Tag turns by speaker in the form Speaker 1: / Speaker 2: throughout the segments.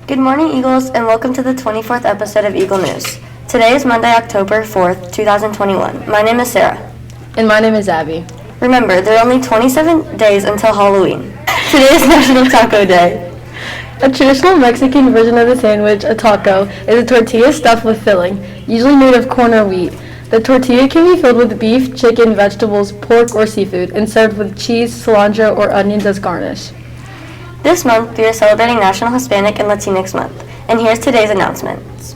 Speaker 1: Good morning, Eagles, and welcome to the 24th episode of Eagle News. Today is Monday, October 4th, 2021. My name is Sarah.
Speaker 2: And my name is Abby.
Speaker 1: Remember, there are only 27 days until Halloween. Today is National Taco Day.
Speaker 2: A traditional Mexican version of the sandwich, a taco, is a tortilla stuffed with filling, usually made of corn or wheat. The tortilla can be filled with beef, chicken, vegetables, pork, or seafood, and served with cheese, cilantro, or onions as garnish.
Speaker 1: This month, we are celebrating National Hispanic and Latinx Month, and here's today's announcements.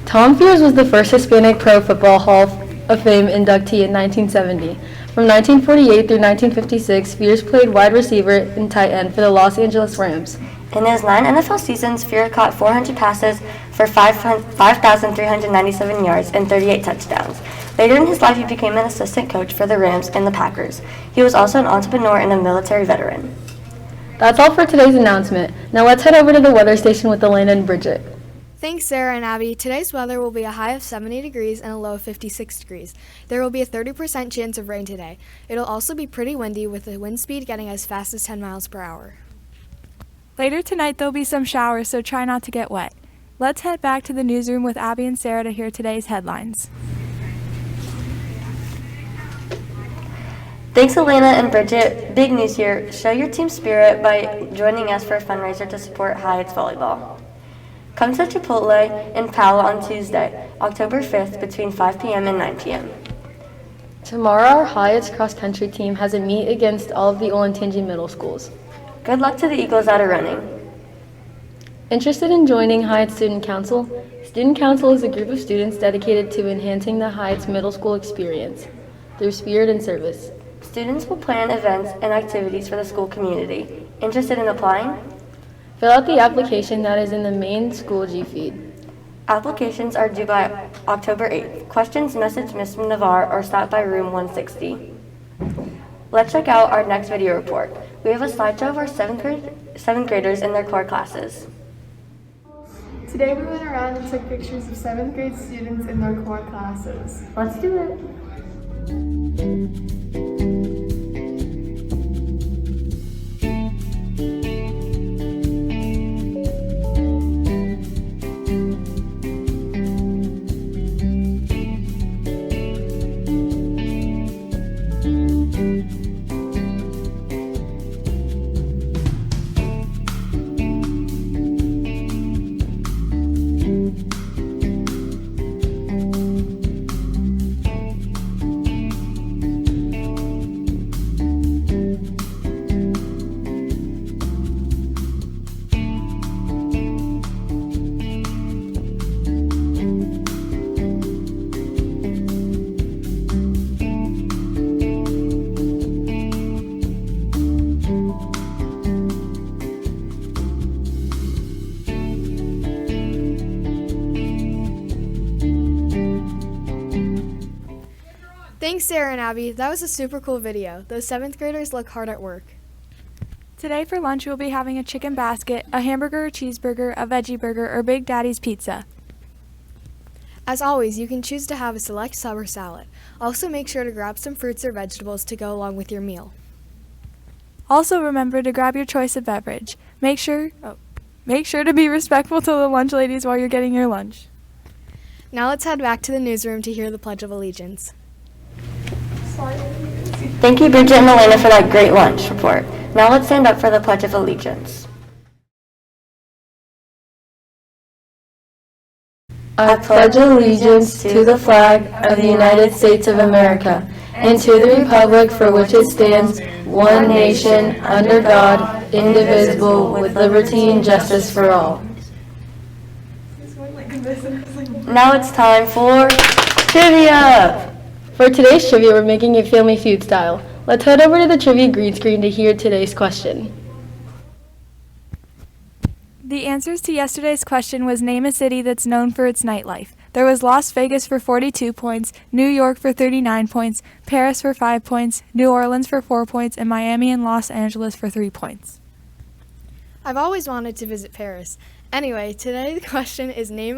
Speaker 2: Tom Fears was the first Hispanic Pro Football Hall of Fame inductee in 1970. From 1948 through 1956, Fears played wide receiver and tight end for the Los Angeles Rams.
Speaker 1: In his 9 NFL seasons, Fear caught 400 passes for 5,397 yards and 38 touchdowns. Later in his life, he became an assistant coach for the Rams and the Packers. He was also an entrepreneur and a military veteran.
Speaker 2: That's all for today's announcement. Now let's head over to the weather station with Elena and Bridget.
Speaker 3: Thanks, Sarah and Abby. Today's weather will be a high of 70 degrees and a low of 56 degrees. There will be a 30% chance of rain today. It'll also be pretty windy with the wind speed getting as fast as 10 miles per hour.
Speaker 4: Later tonight there'll be some showers, so try not to get wet. Let's head back to the newsroom with Abby and Sarah to hear today's headlines.
Speaker 1: Thanks, Elena and Bridget. Big news here. Show your team spirit by joining us for a fundraiser to support Hyatt's volleyball. Come to Chipotle in Powell on Tuesday, October 5th between 5 p.m. and 9 p.m.
Speaker 2: Tomorrow, our Hyatt's cross-country team has a meet against all of the Olentangy middle schools.
Speaker 1: Good luck to the Eagles that are running.
Speaker 2: Interested in joining Hyatt Student Council? Student Council is a group of students dedicated to enhancing the Hyatt's middle school experience through spirit and service.
Speaker 1: Students will plan events and activities for the school community. Interested in applying?
Speaker 2: Fill out the application that is in the main school G feed.
Speaker 1: Applications are due by October 8th. Questions, message Ms. Navarre or stop by room 160. Let's check out our next video report. We have a slideshow of our 7th graders in their core classes.
Speaker 5: Today we went around and took pictures of 7th grade students in their core classes.
Speaker 1: Let's do it.
Speaker 3: Thanks, Sarah and Abby. That was a super cool video. Those 7th graders look hard at work.
Speaker 4: Today for lunch we'll be having a chicken basket, a hamburger or cheeseburger, a veggie burger, or Big Daddy's pizza.
Speaker 3: As always, you can choose to have a select sub or salad. Also make sure to grab some fruits or vegetables to go along with your meal.
Speaker 4: Also remember to grab your choice of beverage. Make sure to be respectful to the lunch ladies while you're getting your lunch.
Speaker 3: Now let's head back to the newsroom to hear the Pledge of Allegiance.
Speaker 1: Thank you, Bridget and Elena, for that great lunch report. Now let's stand up for the Pledge of Allegiance.
Speaker 2: I pledge allegiance to the flag of the United States of America and to the republic for which it stands, one nation, under God, indivisible, with liberty and justice for all.
Speaker 1: Now it's time for trivia!
Speaker 2: For today's trivia, we're making it Family Feud style. Let's head over to the trivia green screen to hear today's question.
Speaker 4: The answers to yesterday's question was name a city that's known for its nightlife. There was Las Vegas for 42 points, New York for 39 points, Paris for 5 points, New Orleans for 4 points, and Miami and Los Angeles for 3 points.
Speaker 3: I've always wanted to visit Paris. Anyway, today the question is name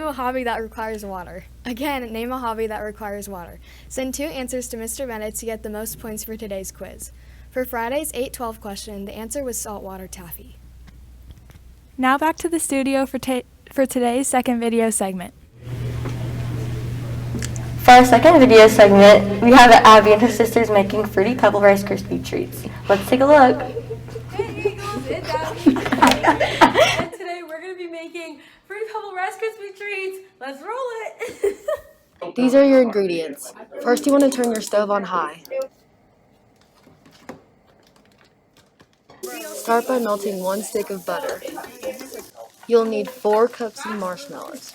Speaker 3: a hobby that requires water. Again, name a hobby that requires water. Send 2 answers to Mr. Bennett to get the most points for today's quiz. For Friday's 8-12 question, the answer was saltwater taffy.
Speaker 4: Now back to the studio for today's second video segment.
Speaker 1: For our second video segment, we have Abby and her sisters making Fruity Pebble Rice Krispie treats. Let's take a look.
Speaker 6: Hey Eagles, it's Abby. And today we're going to be making Fruity Pebble Rice Krispie treats. Let's roll it.
Speaker 2: These are your ingredients. First, you want to turn your stove on high. Start by melting 1 stick of butter. You'll need 4 cups of marshmallows.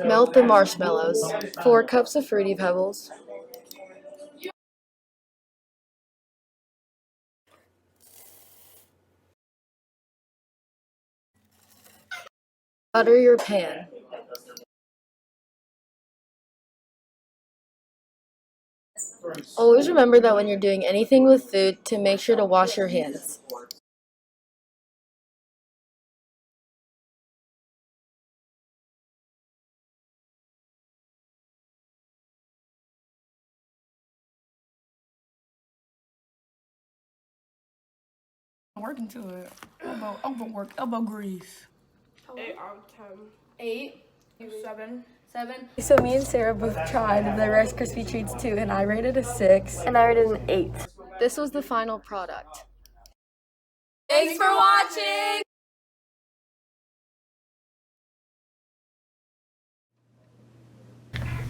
Speaker 2: Melt the marshmallows. 4 cups of Fruity Pebbles. Butter your pan. Always remember that when you're doing anything with food, to make sure to wash your hands.
Speaker 7: Work into it. Elbow grease.
Speaker 5: 8 out of 10.
Speaker 6: 8, 7.
Speaker 7: So me and Sarah both tried the Rice Krispie treats too, and I rated a 6.
Speaker 1: And I rated an 8.
Speaker 2: This was the final product.
Speaker 6: Thanks for watching.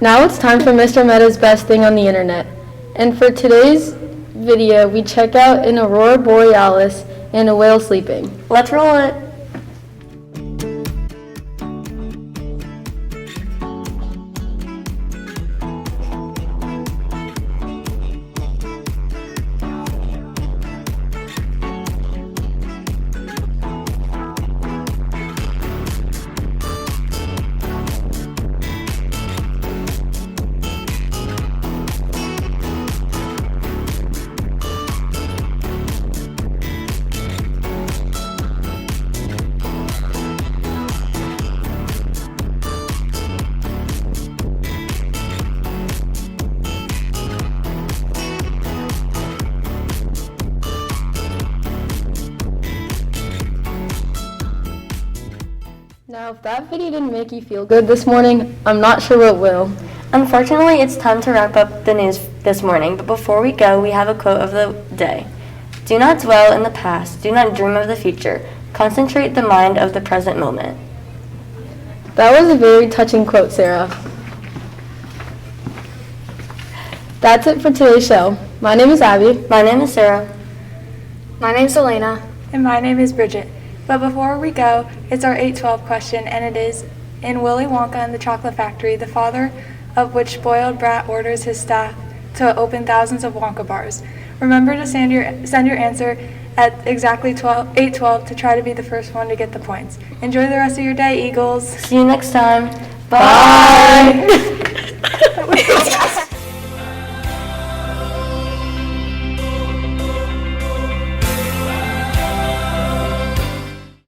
Speaker 2: Now it's time for Mr. Meta's best thing on the internet. And for today's video, we check out an aurora borealis and a whale sleeping.
Speaker 1: Let's roll it.
Speaker 2: Now, if that video didn't make you feel good this morning, I'm not sure what will.
Speaker 1: Unfortunately, it's time to wrap up the news this morning, but before we go, we have a quote of the day. Do not dwell in the past, do not dream of the future. Concentrate the mind of the present moment.
Speaker 2: That was a very touching quote, Sarah. That's it for today's show. My name is Abby.
Speaker 1: My name is Sarah.
Speaker 3: My name's Elena.
Speaker 4: And my name is Bridget. But before we go, it's our 812 question, and it is, in Willy Wonka and the Chocolate Factory, the father of which spoiled brat orders his staff to open thousands of Wonka bars. Remember to send your answer at exactly 8:12 to try to be the first one to get the points. Enjoy the rest of your day, Eagles.
Speaker 1: See you next time.
Speaker 2: Bye.
Speaker 1: Bye.